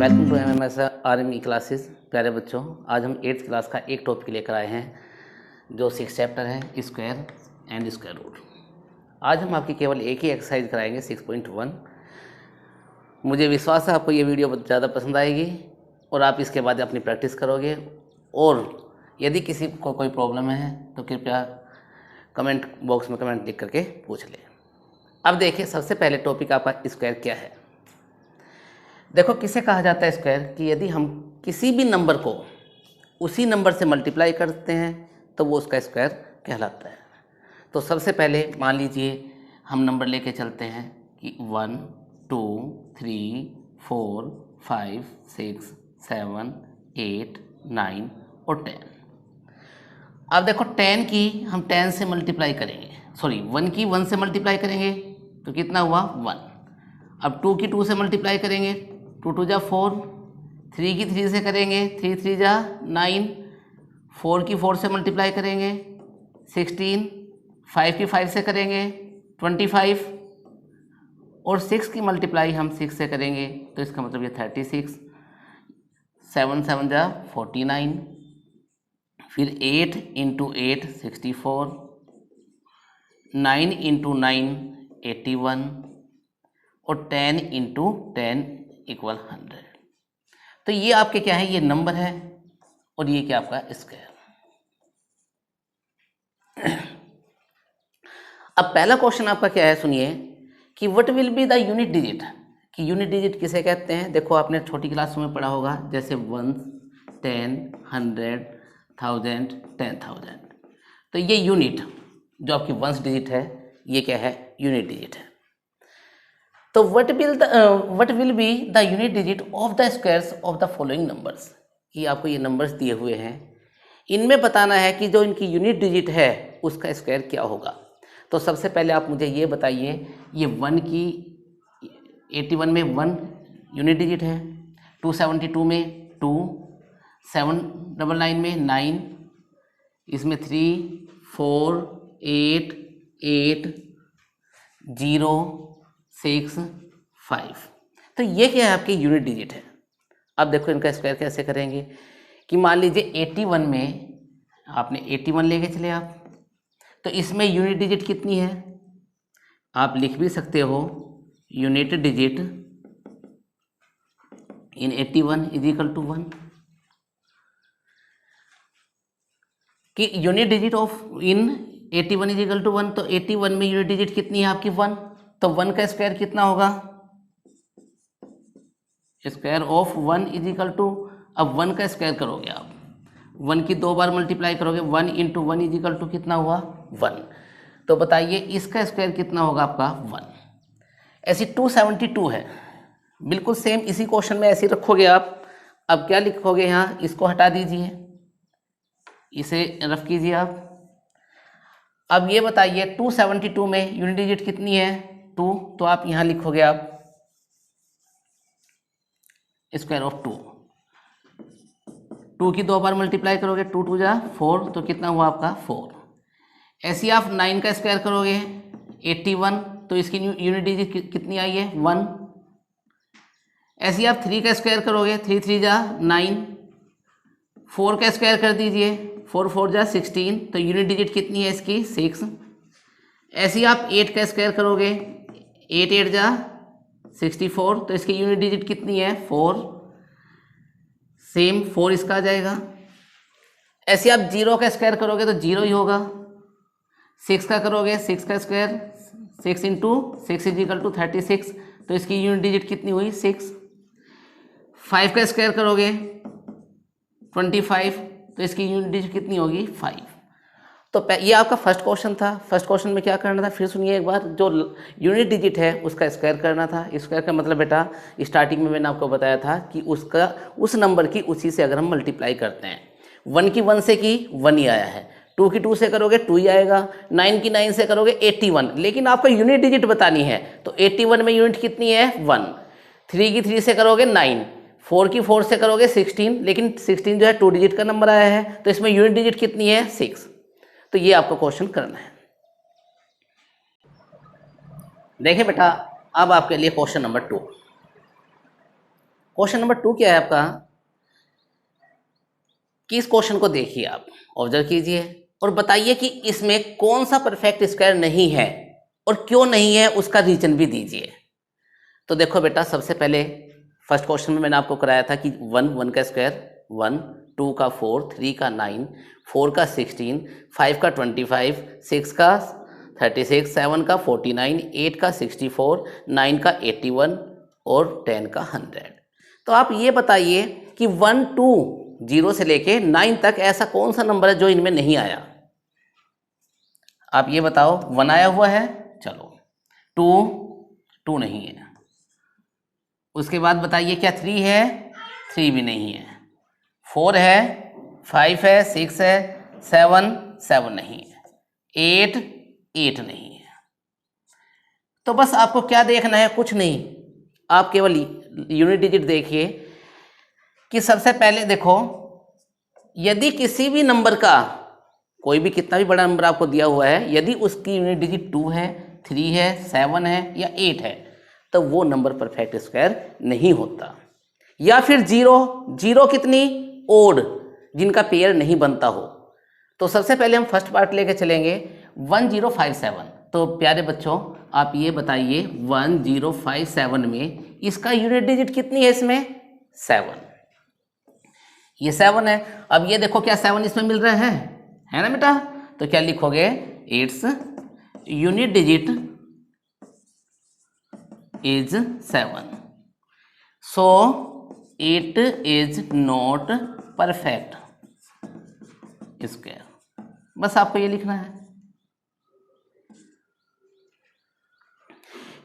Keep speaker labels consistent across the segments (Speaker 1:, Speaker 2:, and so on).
Speaker 1: Welcome to MMS RME classes. प्यारे बच्चों, आज हम 8th क्लास का एक टॉपिक लेकर आए हैं जो 6 चैप्टर है, स्क्वायर एंड स्क्वायर रूट। आज हम आपकी केवल एक ही एक्सरसाइज कराएंगे 6.1। मुझे विश्वास है आपको ये वीडियो बहुत ज़्यादा पसंद आएगी और आप इसके बाद अपनी प्रैक्टिस करोगे। और यदि किसी को कोई प्रॉब्लम है तो कृपया कमेंट बॉक्स में कमेंट लिख करके पूछ लें। अब देखिए, सबसे पहले टॉपिक आपका स्क्वायर क्या है। देखो, किसे कहा जाता है स्क्वायर कि यदि हम किसी भी नंबर को उसी नंबर से मल्टीप्लाई करते हैं तो वो उसका स्क्वायर कहलाता है। तो सबसे पहले मान लीजिए हम नंबर लेके चलते हैं कि 1 2 3 4 5 6 7 8 9 और 10। अब देखो, 10 की हम 10 से मल्टीप्लाई करेंगे, सॉरी 1 की 1 से मल्टीप्लाई करेंगे तो कितना हुआ 1। अब 2 की 2 से मल्टीप्लाई करेंगे, 2 2 जा 4, 3 की 3 से करेंगे, 3 3 जा 9, 4 की 4 से मल्टीप्लाई करेंगे 16, 5 की 5 से करेंगे 25 और 6 की मल्टीप्लाई हम 6 से करेंगे तो इसका मतलब ये 36, 7 7 जा 49, फिर 8 इंटू 8 64, 9 इंटू 9 81 और 10 इंटू 10 इक्वल 100। तो ये आपके क्या है, ये नंबर है और ये क्या आपका स्क्वायर। अब पहला क्वेश्चन आपका क्या है, सुनिए कि what will be the unit digit, कि यूनिट डिजिट किसे कहते हैं। देखो, आपने छोटी क्लासों में पढ़ा होगा, जैसे 1, 10, 100, 1000, 10,000। तो ये यूनिट जो आपकी वंस डिजिट है, ये क्या है, यूनिट डिजिट है। तो what will be the unit digit of the squares of the following numbers, कि आपको ये नंबर्स दिए हुए हैं, इनमें बताना है कि जो इनकी यूनिट डिजिट है उसका स्क्वायर क्या होगा। तो सबसे पहले आप मुझे ये बताइए, ये 1 की 81 में 1 यूनिट डिजिट है, 272 में 2, 799 में 9, इसमें 3 4 8 8 0 6 5। तो ये क्या है, आपकी यूनिट डिजिट है। अब देखो इनका स्क्वायर कैसे करेंगे कि मान लीजिए 81 में आपने 81 लेके चले आप, तो इसमें यूनिट डिजिट कितनी है, आप लिख भी सकते हो unit digit in 81 is equal to 1, कि unit digit of in 81 is equal to 1। तो 81 में यूनिट डिजिट कितनी है आपकी 1, तो 1 का स्क्वायर कितना होगा, square of 1 is equal to, अब 1 का स्क्वायर करोगे आप, 1 की 2 बार मल्टीप्लाई करोगे, 1 इंटू 1 इज इक्वल टू कितना हुआ 1। तो बताइए इसका स्क्वायर कितना होगा आपका 1। ऐसी 272 है, बिल्कुल सेम इसी क्वेश्चन में ऐसे रखोगे आप। अब क्या लिखोगे यहाँ, इसको हटा दीजिए, इसे रफ कीजिए आप। अब ये बताइए 272 में यूनिट डिजिट कितनी है 2, तो आप यहाँ लिखोगे आप स्क्वायर ऑफ 2 की 2 बार मल्टीप्लाई करोगे, 2 2 जा 4, तो कितना हुआ आपका 4। ऐसे आप 9 का स्क्वायर करोगे 81, तो इसकी यूनिट डिजिट कितनी आई है 1। ऐसे आप 3 का स्क्वायर करोगे, 3 3 जा 9, 4 का स्क्वायर कर दीजिए, 4 4 जा 16, तो यूनिट डिजिट कितनी है इसकी 6। ऐसे ही आप 8 का स्क्वायर करोगे, 8 8 जा 64, तो इसकी यूनिट डिजिट कितनी है 4, सेम 4 इसका आ जाएगा। ऐसे आप 0 का स्क्वायर करोगे तो 0 ही होगा, 6 का करोगे 6 का square, 6 into 6 is equal to 36, तो इसकी यूनिट डिजिट कितनी हुई 6। 5 का स्क्वायर करोगे 25, तो इसकी यूनिट डिजिट कितनी होगी 5। तो ये आपका फर्स्ट क्वेश्चन था। फर्स्ट क्वेश्चन में क्या करना था, फिर सुनिए एक बार, जो यूनिट डिजिट है उसका स्क्वायर करना था। स्क्वायर का मतलब बेटा, स्टार्टिंग में मैंने आपको बताया था कि उसका उस नंबर की उसी से अगर हम मल्टीप्लाई करते हैं, 1 की 1 से की 1 ही आया है, 2 की 2 से करोगे 2 ही आएगा, 9 की 9 से करोगे 81, लेकिन आपको यूनिट डिजिट बतानी है। तो 81 में यूनिट कितनी है 1, 3 की 3 से करोगे 9, 4 की 4 से करोगे 16, लेकिन 16 जो है 2 डिजिट का नंबर आया है, तो इसमें यूनिट डिजिट कितनी है 6। तो ये आपको क्वेश्चन करना है। देखिए बेटा, अब आपके लिए क्वेश्चन नंबर 2। क्वेश्चन नंबर 2 क्या है आपका कि इस क्वेश्चन को देखिए, आप ऑब्जर्व कीजिए और बताइए कि इसमें कौन सा परफेक्ट स्क्वायर नहीं है और क्यों नहीं है, उसका रीजन भी दीजिए। तो देखो बेटा, सबसे पहले फर्स्ट क्वेश्चन में मैंने आपको कराया था कि 1 का स्क्वायर 1, 2 का 4, 3 का 9, 4 का 16, 5 का 25, 6 का 36, 7 का 49, 8 का 64, 9 का 81 और 10 का 100। तो आप ये बताइए कि 1, 2, 0 से लेके 9 तक ऐसा कौन सा नंबर है जो इनमें नहीं आया। आप ये बताओ। 1 आया हुआ है, चलो। 2 नहीं है। उसके बाद बताइए क्या 3 है, 3 भी नहीं है। 4 है, 5 है, 6 है, 7 नहीं है। 8 नहीं है। तो बस आपको क्या देखना है, कुछ नहीं, आप केवल यूनिट डिजिट देखिए कि सबसे पहले देखो, यदि किसी भी नंबर का कोई भी कितना भी बड़ा नंबर आपको दिया हुआ है, यदि उसकी यूनिट डिजिट 2 है, 3 है, 7 है या 8 है, तो वो नंबर परफेक्ट स्क्वायर नहीं होता। या फिर 0 कितनी ओड, जिनका पेयर नहीं बनता हो। तो सबसे पहले हम फर्स्ट पार्ट लेके चलेंगे 1057। तो प्यारे बच्चों, आप ये बताइए 1057 में इसका यूनिट डिजिट कितनी है, इसमें 7। ये 7 है। अब ये देखो क्या 7 इसमें मिल रहा है ना बेटा। तो क्या लिखोगे, it's unit digit is 7, so it is not perfect square. बस आपको ये लिखना है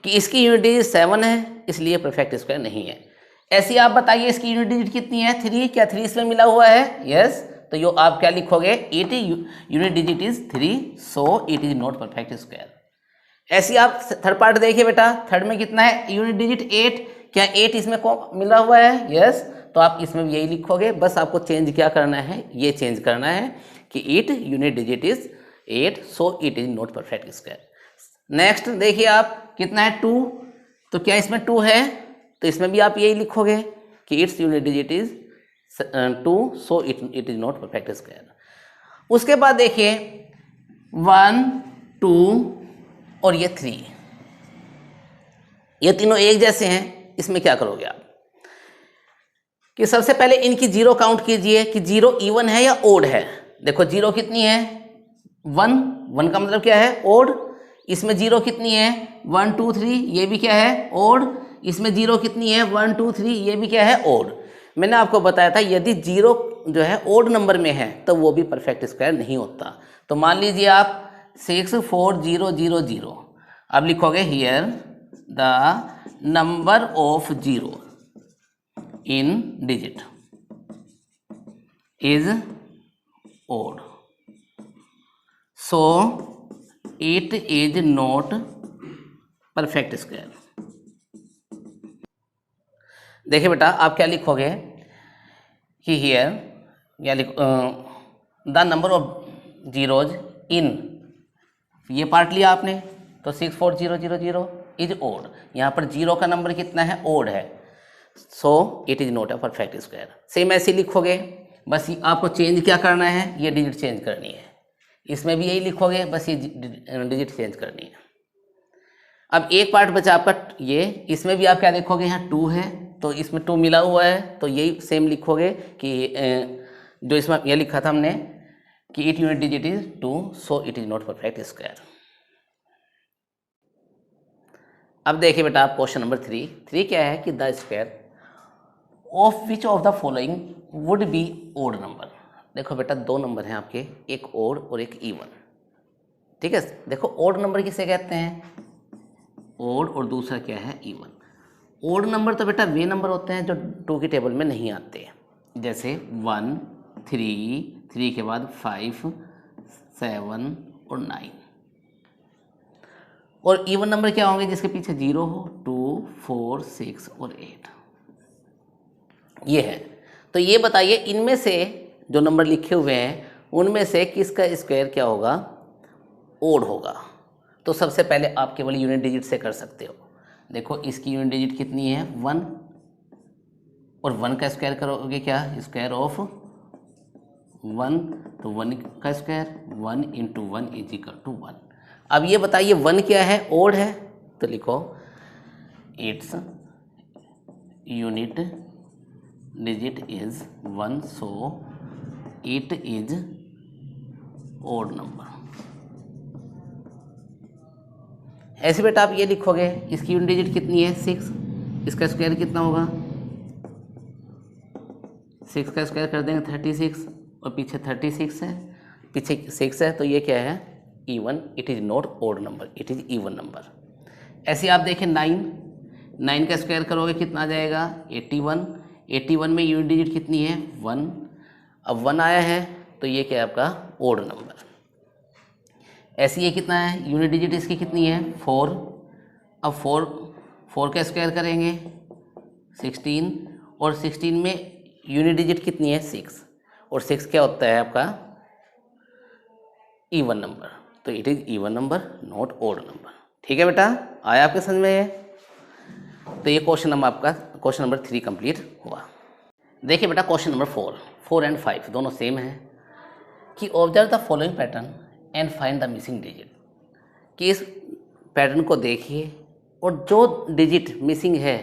Speaker 1: कि इसकी यूनिट डिजिट 7 है, इसलिए परफेक्ट स्क्वायर नहीं है। ऐसी आप बताइए इसकी यूनिट डिजिट कितनी है, 3। क्या 3 इसमें मिला हुआ है, यस। तो यो आप क्या लिखोगे, it unit digit is 3, so it is not perfect square. ऐसी आप थर्ड पार्ट देखिए बेटा, थर्ड में कितना है, यूनिट डिजिट 8। क्या 8 इसमें को मिला हुआ है, यस। तो आप इसमें भी यही लिखोगे। बस आपको चेंज क्या करना है, ये चेंज करना है कि it unit digit is 8, so it is not perfect square. Next देखिए आप, कितना है 2। तो क्या इसमें 2 है, तो इसमें भी आप यही लिखोगे कि it's unit digit is 2, so it is not perfect square. उसके बाद देखिए 1, 2 और ये 3, ये तीनों एक जैसे हैं। इसमें क्या करोगे आप कि सबसे पहले इनकी 0 काउंट कीजिए कि 0 इवन है या ओड है। देखो 0 कितनी है, 1 का मतलब क्या है, ओड। इसमें 0 कितनी है, 1, 2, 3, ये भी क्या है, ओड। इसमें 0 कितनी है, 1, 2, 3, ये भी क्या है, ओड। मैंने आपको बताया था यदि 0 जो है ओड नंबर में है तो वो भी परफेक्ट स्क्वायर नहीं होता। तो मान लीजिए आप 6, 4, 0, 0, 0। अब लिखोगे here the number of 0 in digit is odd, so it is not perfect square। देखिए बेटा, आप क्या लिखोगे कि हियर क्या द नंबर ऑफ जीरोज इन, ये पार्ट लिया आपने, तो 6, 4, 0, 0, 0 इज ओड। यहाँ पर 0 का नंबर कितना है, ओड है, सो it is not a perfect square. Same ऐसे लिखोगे। बस आपको चेंज क्या करना है, ये डिजिट चेंज करनी है। इसमें भी यही लिखोगे, बस ये डिजिट चेंज करनी है। अब एक पार्ट बचा आपका ये, इसमें भी आप क्या लिखोगे, यहाँ 2 है तो इसमें 2 मिला हुआ है, तो यही सेम लिखोगे कि जो इसमें यह लिखा था हमने कि it unit digit is 2, so it is not perfect square. अब देखिए बेटा, आप क्वेश्चन नंबर 3 क्या है कि the square of which of the following would be odd number. देखो बेटा, 2 नंबर हैं आपके, एक ओड और एक इवन। ठीक है, देखो ओड नंबर किसे कहते हैं, ओड, और दूसरा क्या है, इवन। ओड नंबर तो बेटा वे नंबर होते हैं जो 2 की टेबल में नहीं आते, जैसे 1, 3 के बाद 5, 7 और 9। और इवन नंबर क्या होंगे, जिसके पीछे 0 हो, 2, 4, 6 और 8। ये है। तो ये बताइए इनमें से जो नंबर लिखे हुए हैं उनमें से किसका स्क्वायर क्या होगा, ओड होगा। तो सबसे पहले आप केवल यूनिट डिजिट से कर सकते हो। देखो इसकी यूनिट डिजिट कितनी है, 1, और 1 का स्क्वायर करोगे क्या, स्क्वायर ऑफ 1, तो 1 का square 1 into 1 is equal to 1। अब ये बताइए 1 क्या है, ओड है, तो लिखो it's unit digit is 1, so it is odd number. ऐसे बेटा आप ये लिखोगे, इसकी यूनिट डिजिट कितनी है 6, इसका स्क्वायर कितना होगा, 6 का स्क्वायर कर देंगे 36, और पीछे 36 है, पीछे 6 है, तो ये क्या है even, it is not odd number, it is even number. ऐसे आप देखें 9 का स्क्वायर करोगे कितना आ जाएगा 81, 81 में यूनिट डिजिट कितनी है 1, अब 1 आया है तो ये क्या है आपका ओड नंबर। ऐसे ये कितना है, यूनिट डिजिट इसकी कितनी है 4, अब 4 का स्क्वायर करेंगे 16, और 16 में यूनिट डिजिट कितनी है 6, और 6 क्या होता है आपका इवन नंबर, तो it is even number not odd number. ठीक है बेटा, आया आपके समझ में ये? तो ये क्वेश्चन नंबर आपका क्वेश्चन नंबर 3 कंप्लीट हुआ। देखिए बेटा क्वेश्चन नंबर 4 एंड 5 दोनों सेम है कि observe the following pattern and find the missing digit, कि इस पैटर्न को देखिए और जो डिजिट मिसिंग है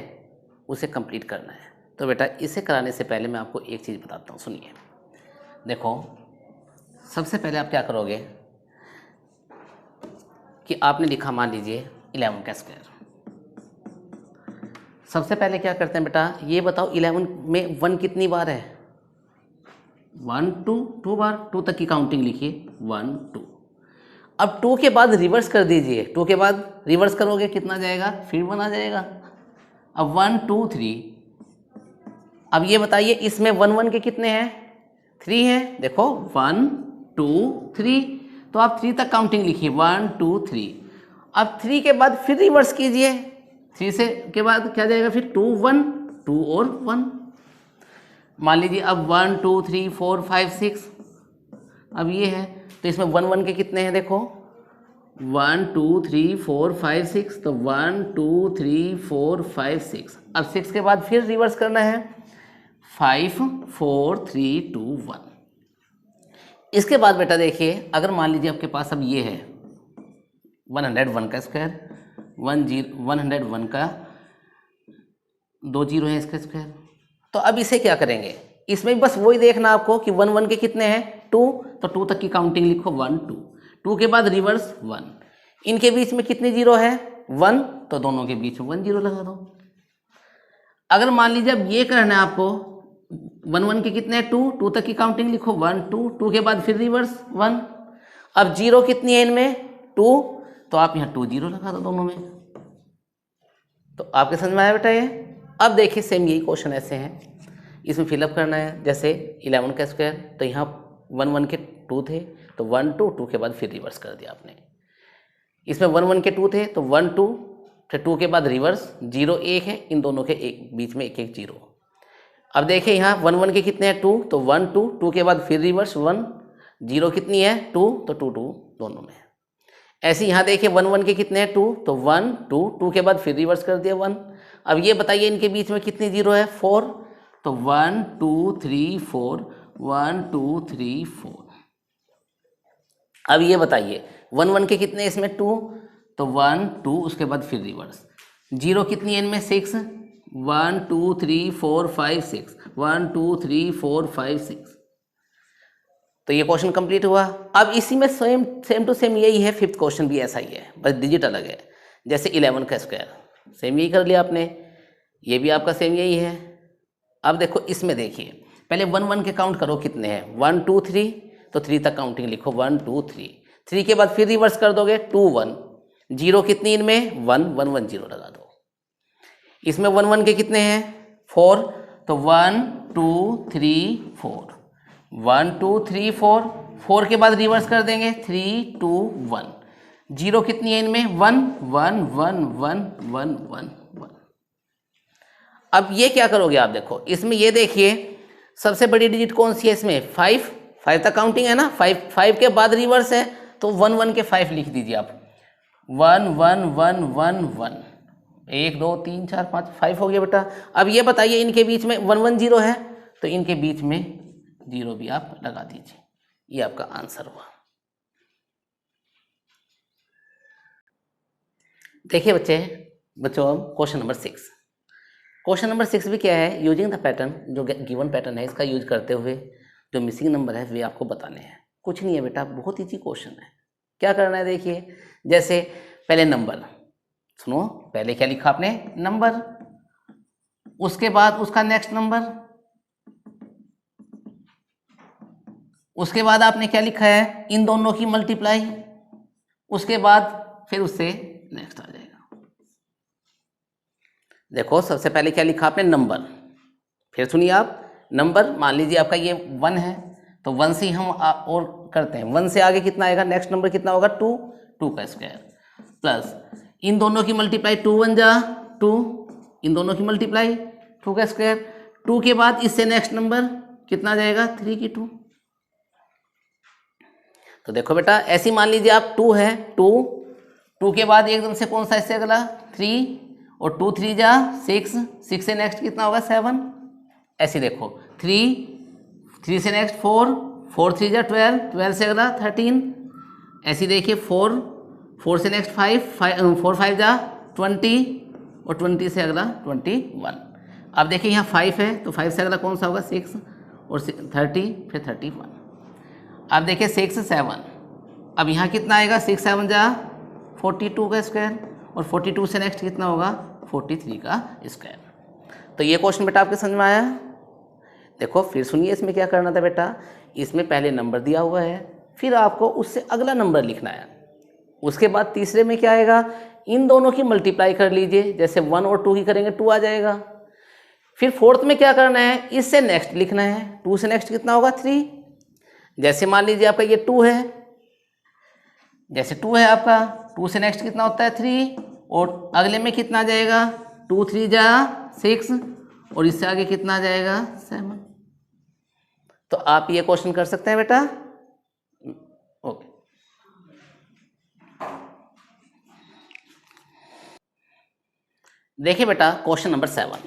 Speaker 1: उसे कंप्लीट करना है। तो बेटा इसे कराने से पहले मैं आपको एक चीज़ बताता हूँ, सुनिए। देखो सबसे पहले आप क्या करोगे कि आपने लिखा मान लीजिए 11 का स्क्वायर। सबसे पहले क्या करते हैं बेटा, ये बताओ 11 में 1 कितनी बार है, 1 2 बार, 2 तक की काउंटिंग लिखिए 1 2। अब 2 के बाद रिवर्स कर दीजिए, 2 के बाद रिवर्स करोगे कितना जाएगा, फिर 1 आ जाएगा। अब 1 2 3, अब ये बताइए इसमें 1 1 के कितने हैं 3 हैं, देखो 1 2 3, तो आप 3 तक काउंटिंग लिखिए 1 2 3। अब 3 के बाद फिर रिवर्स कीजिए, 3 से के बाद क्या जाएगा फिर 2 1 2 और 1। मान लीजिए अब 1 2 3 4 5 6, अब ये है तो इसमें 1 1 के कितने हैं, देखो 1 2 3 4 5 6, तो 1 2 3 4 5 6। अब 6 के बाद फिर रिवर्स करना है 5 4 3 2 1। इसके बाद बेटा देखिए अगर मान लीजिए आपके पास अब ये है 101 का स्क्वायर, 101 का 2 0 है इसका स्क्वायर, तो अब इसे क्या करेंगे, इसमें बस वही देखना आपको कि 1 1 के कितने हैं 2, तो 2 तक की काउंटिंग लिखो 1 2, 2 के बाद रिवर्स 1, इनके बीच में कितने जीरो है 1, तो दोनों के बीच में 1 0 लगा दो। अगर मान लीजिए अब ये करना है आपको 1 1 के कितने हैं 2, 2 तक की काउंटिंग लिखो 1 2, 2 के बाद फिर रिवर्स 1, अब जीरो कितनी है इनमें 2, तो आप यहाँ 2 0 लगा दो दोनों में। तो आपके समझ में आया बेटा ये? अब देखिए सेम यही क्वेश्चन ऐसे हैं, इसमें फिलअप करना है। जैसे 11 का स्क्वायर, तो यहाँ 1 1 के 2 थे, तो 1 2 2 के बाद फिर रिवर्स कर दिया आपने। इसमें 1 1 के 2 थे, तो 1 2, फिर 2 के बाद रिवर्स 0 1 है, इन दोनों के बीच में 1 1 0। अब देखिए यहाँ 1 1 के कितने हैं 2, तो 1 2, 2 के बाद फिर रिवर्स 1, 0 कितनी है 2, तो 2 2 दोनों में। ऐसे यहाँ देखिए 1 1 के कितने हैं 2, तो 1 2, 2 के बाद फिर रिवर्स कर दिया 1। अब ये बताइए इनके बीच में कितनी जीरो है 4, तो 1 2 3 4, 1 2 3 4। अब ये बताइए 1 1 के कितने इसमें 2, तो 1 2, उसके बाद फिर रिवर्स, जीरो कितनी है इनमें 6, 1 2 3 4 5 6, 1 2 3 4 5 6। तो ये क्वेश्चन कंप्लीट हुआ। अब इसी में सेम टू सेम यही है, फिफ्थ क्वेश्चन भी ऐसा ही है, बस डिजिट अलग है। जैसे 11 का स्क्वायर सेम यही कर लिया आपने, ये भी आपका सेम यही है। अब देखो इसमें देखिए पहले 1 1 के काउंट करो कितने हैं 1 2 3, तो 3 तक काउंटिंग लिखो 1 2 3, 3 के बाद फिर रिवर्स कर दोगे 2 1, जीरो कितनी इनमें 1 1 1 0 लगा दो। इसमें 1 1 के कितने हैं 4, तो 1 2 3 4, 1 2 3 4, 4 के बाद रिवर्स कर देंगे 3 2 1, जीरो कितनी है इनमें 1 1 1 1 1 1 1। अब ये क्या करोगे आप देखो इसमें, ये देखिए सबसे बड़ी डिजिट कौन सी है इसमें 5, 5 तक काउंटिंग है ना, 5 के बाद रिवर्स है, तो 1 1 के 5 लिख दीजिए आप 1 1 1 1 1 1 2 3 4 5 5 हो गया बेटा। अब ये बताइए इनके बीच में 1 1 0 है, तो इनके बीच में 0 भी आप लगा दीजिए, ये आपका आंसर हुआ। देखिए बच्चों अब क्वेश्चन नंबर 6। क्वेश्चन नंबर 6 भी क्या है, यूजिंग द पैटर्न, जो गिवन पैटर्न है इसका यूज करते हुए जो मिसिंग नंबर है वे आपको बताने हैं। कुछ नहीं है बेटा, बहुत ईजी क्वेश्चन है। क्या करना है देखिए, जैसे पहले नंबर, सुनो पहले क्या लिखा आपने, नंबर, उसके बाद उसका नेक्स्ट नंबर, उसके बाद आपने क्या लिखा है, इन दोनों की मल्टीप्लाई, उसके बाद फिर उससे नेक्स्ट आ जाएगा। देखो सबसे पहले क्या लिखा आपने, नंबर, फिर सुनिए आप, नंबर मान लीजिए आपका ये 1 है, तो 1 से हम और करते हैं, 1 से आगे कितना आएगा, नेक्स्ट नंबर कितना होगा 2, 2 का स्क्वायर, प्लस इन दोनों की मल्टीप्लाई, 2 1 जा 2, इन दोनों की मल्टीप्लाई 2 का स्क्वायर, 2 के बाद इससे नेक्स्ट नंबर कितना आ जाएगा, 3 की 2। तो देखो बेटा ऐसे मान लीजिए आप 2 है, 2 के बाद एकदम से कौन सा इससे अगला 3, और 2 3 जा 6, 6 से नेक्स्ट कितना होगा 7, ऐसे देखो 3 से नेक्स्ट 4 3 जा 12, 12 से अगला 13, ऐसे देखिए 4 से नेक्स्ट 4 5 जा 20, और 20 से अगला 21। अब देखिए यहाँ 5 है, तो 5 से अगला कौन सा होगा 6, और 30 फिर 31। अब देखिए 6 7, अब यहाँ कितना आएगा, 6 7 जा 42 का स्क्वायर, और 42 से नेक्स्ट कितना होगा 43 का स्क्वायर। तो ये क्वेश्चन बेटा आपके समझ में आया। देखो फिर सुनिए, इसमें क्या करना था बेटा, इसमें पहले नंबर दिया हुआ है, फिर आपको उससे अगला नंबर लिखना है, उसके बाद तीसरे में क्या आएगा, इन दोनों की मल्टीप्लाई कर लीजिए, जैसे 1 और 2 की करेंगे 2 आ जाएगा। फिर फोर्थ में क्या करना है, इससे नेक्स्ट लिखना है, 2 से नेक्स्ट कितना होगा 3, जैसे मान लीजिए आपका ये 2 है, जैसे 2 है आपका, 2 से नेक्स्ट कितना होता है 3, और अगले में कितना आ जाएगा 2 3 जा 6, और इससे आगे कितना आ जाएगा 7। तो आप ये क्वेश्चन कर सकते हैं बेटा। ओके, देखिए बेटा क्वेश्चन नंबर 7।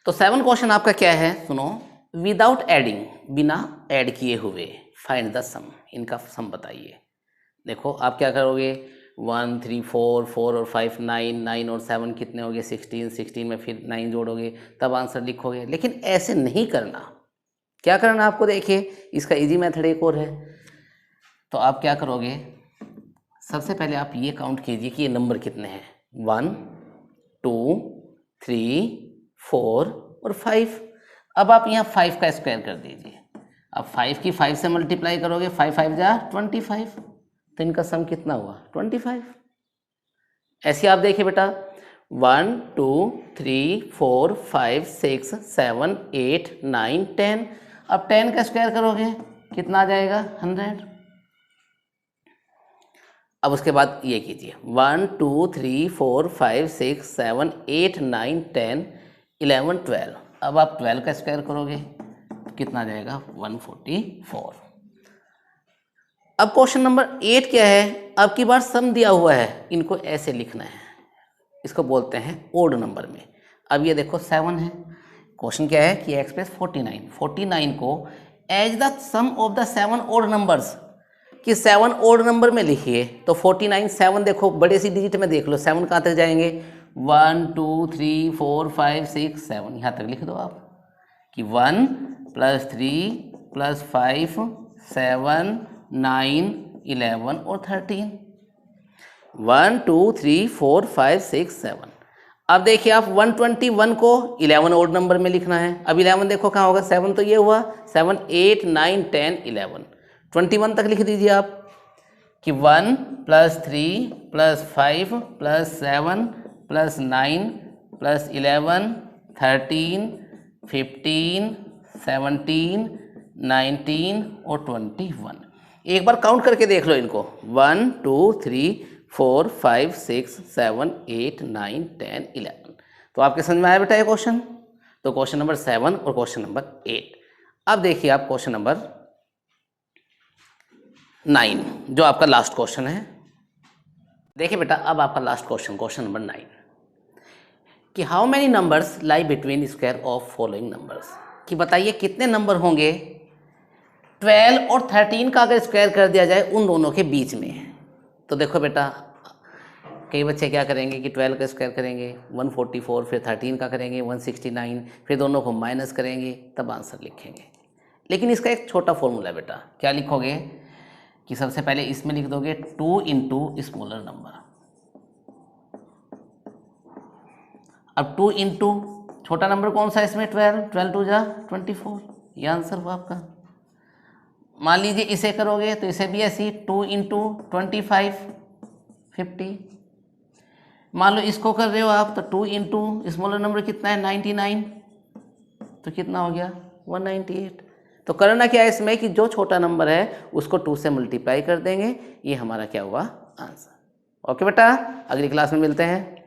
Speaker 1: तो 7 क्वेश्चन आपका क्या है, सुनो, विदाउट एडिंग, बिना ऐड किए हुए, फाइंड द सम, इनका सम बताइए। देखो आप क्या करोगे, 1 3 4 4 और 5 9, 9 और 7 कितने हो गए 16, 16 में फिर 9 जोड़ोगे तब आंसर लिखोगे। लेकिन ऐसे नहीं करना, क्या करना आपको, देखिए इसका इजी मेथड एक और है। तो आप क्या करोगे, सबसे पहले आप ये काउंट कीजिए कि ये नंबर कितने हैं, 1 2 3 4 और 5। अब आप यहाँ 5 का स्क्वायर कर दीजिए। अब 5 की 5 से मल्टीप्लाई करोगे, 5 5 जा 25, तो इनका सम कितना हुआ 25। ऐसे आप देखिए बेटा 1 2 3 4 5 6 7 8 9 10, अब 10 का स्क्वायर करोगे कितना आ जाएगा 100। अब उसके बाद ये कीजिए 1 2 3 4 5 6 7 8 9 10 11 12, अब आप 12 का स्क्वायर करोगे तो कितना आ जाएगा 144। अब क्वेश्चन नंबर 8 क्या है, अब की बार सम दिया हुआ है, इनको ऐसे लिखना है, इसको बोलते हैं ओड नंबर में। अब ये देखो 7 है, क्वेश्चन क्या है कि एक्सप्रेस 49 को as the sum of the 7 odd numbers, कि 7 ओड नंबर में लिखिए। तो 49 7 देखो बड़े सी डिजिट में देख लो 7 कहाँ तक जाएंगे, 1 2 3 4 5 6 7, यहाँ तक लिख दो आप कि 1 + 3 + 5 7 9 11 और 13, 1 2 3 4 5 6 7। अब देखिए आप 121 को 11 ओड नंबर में लिखना है। अब 11 देखो कहाँ होगा, 7 तो ये हुआ, 7 8 9 10 11, 21 तक लिख दीजिए आप कि 1 + 3 + 5 + 7 + 9 + 11 13 15 17 19 और 21। एक बार काउंट करके देख लो इनको, 1 2 3 4 5 6 7 8 9 10 11। तो आपके समझ में आया बेटा ये क्वेश्चन। तो क्वेश्चन नंबर 7 और क्वेश्चन नंबर 8। अब देखिए आप क्वेश्चन नंबर 9 जो आपका लास्ट क्वेश्चन है। देखिए बेटा अब आपका लास्ट क्वेश्चन, क्वेश्चन नंबर 9। कि how many numbers lie between square of following numbers, कि बताइए कितने नंबर होंगे 12 और 13 का अगर स्क्वायर कर दिया जाए उन दोनों के बीच में। तो देखो बेटा, कई बच्चे क्या करेंगे कि 12 का स्क्वायर करेंगे 144, फिर 13 का करेंगे 169, फिर दोनों को माइनस करेंगे तब आंसर लिखेंगे। लेकिन इसका एक छोटा फॉर्मूला है बेटा, क्या लिखोगे कि सबसे पहले इसमें लिख दोगे 2 इंटू स्मॉलर नंबर। अब 2 इंटू छोटा नंबर कौन सा है इसमें 12 2 जा 24, ये आंसर हुआ आपका। मान लीजिए इसे करोगे तो इसे भी ऐसी 2 इंटू 25 50। मान लो इसको कर रहे हो आप तो 2 इंटू स्मॉलर नंबर कितना है 99, तो कितना हो गया 198। तो करना क्या है इसमें कि जो छोटा नंबर है उसको 2 से मल्टीप्लाई कर देंगे, ये हमारा क्या हुआ आंसर। ओके बेटा, अगली क्लास में मिलते हैं।